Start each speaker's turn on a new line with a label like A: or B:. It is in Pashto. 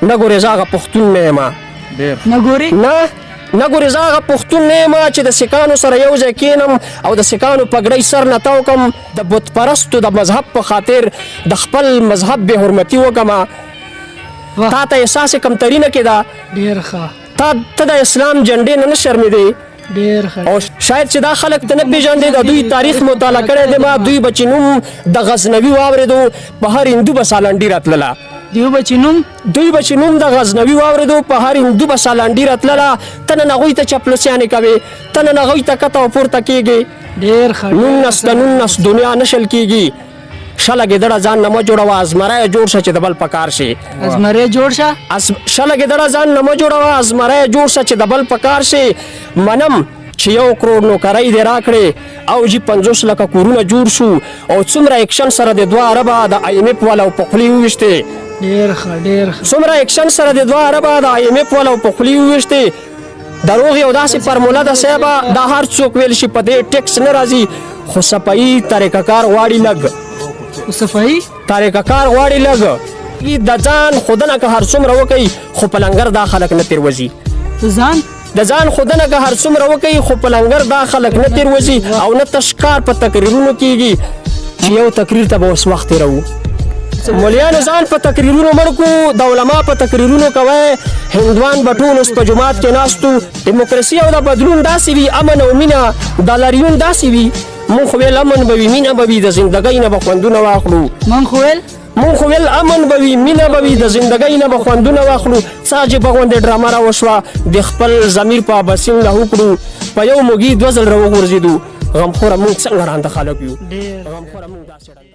A: نه ګورې زه هغه پښتون نه یم
B: نه ګورې
A: نه ګورې زه هغه پښتون نه یم چې د سیکانو سره یو ځای کینم او د سیکانو پګړۍ سر نه تاو کم د بت پرستو د مذهب په خاطر د خپل مذهب بې حرمتي وکړمه تا ته احساس کمتري نه کېده
B: ډېر ښه
A: ته د اسلام جنډې نه شرمېدې
B: ډېر ښه
A: او شاید چې دا خلک ته نه پېژندې د دوی تاریخ مطالعه کړی دی ما دوی به چې نوم د غزنوي واورېدو په هر هندو به سالنډي راتلله دوی به چې نوم د غزنوي واورېدو په هر هندو به سالنډي راتلله ته نن هغوی ته چپلوسیانې کوې ته نن هغوی ته کته او پورته کېږې
B: ډېر ښه
A: 19 دنیا نه شل کېږي شله ګېدړه ځان نه مه جوړوه ازمری جوړ شه چې د بل په کار شي
B: ازمری جوړ شه
A: شله ګېدړه ځان نه مه جوړوه ازمری جوړ شه چې د بل په کار شي منم چې 1 کروڑ نوکرۍ دې راکړې او جي 50 لکه کورونه جوړ شو او څومره اکشن سره د 2 اربه د IMF والا په خولې وویشتې
B: ډېر ښه ډېر ښه
A: څومره اکشن سره د 2 اربه د IMF والا په خولې وویشتې دروغ یو داسې فرموله ده صاحبه دا هر څوک ویل شي په دې ټیکس نه راځي خو صفایي طریقه کار غواړي لږ
B: صفایي
A: طریقه کار غواړي لږ د ځان خودنه که هر څومره وکوي خو په لنګر دا خلک نه تېروځي د ځان خودنه که هر څومره وکوي خو په لنګر دا خلک نه تېروځي او نه تشکار په تقریرونو کېږي چې یو تقریر ته به اوس وخت تېروو مولیانو ځان په تقریرونو مړ کړو د علما په تقریرونو کوئ هندوان به ټول اوس په جومات کې ناستو ډیموکراسي او د بدلون داسې وي امن او مینه دا لاریون داسې وي مونږ خو ویل امن به وي مینه به وي د زندګۍ نه به خوندونه واخلو
B: مونږ خو ویل
A: امن به وي مینه به وي د زندګۍ نه به خوندونه واخلو څه عجیبه غوندې ډرامه راوشوه د خپل ضمیر په ابسین له وکړو په یو موږي 2 ځل راوغورځېدو غمخوره مونږ څنګه رانده خلک یو غمخوره مونږ داسې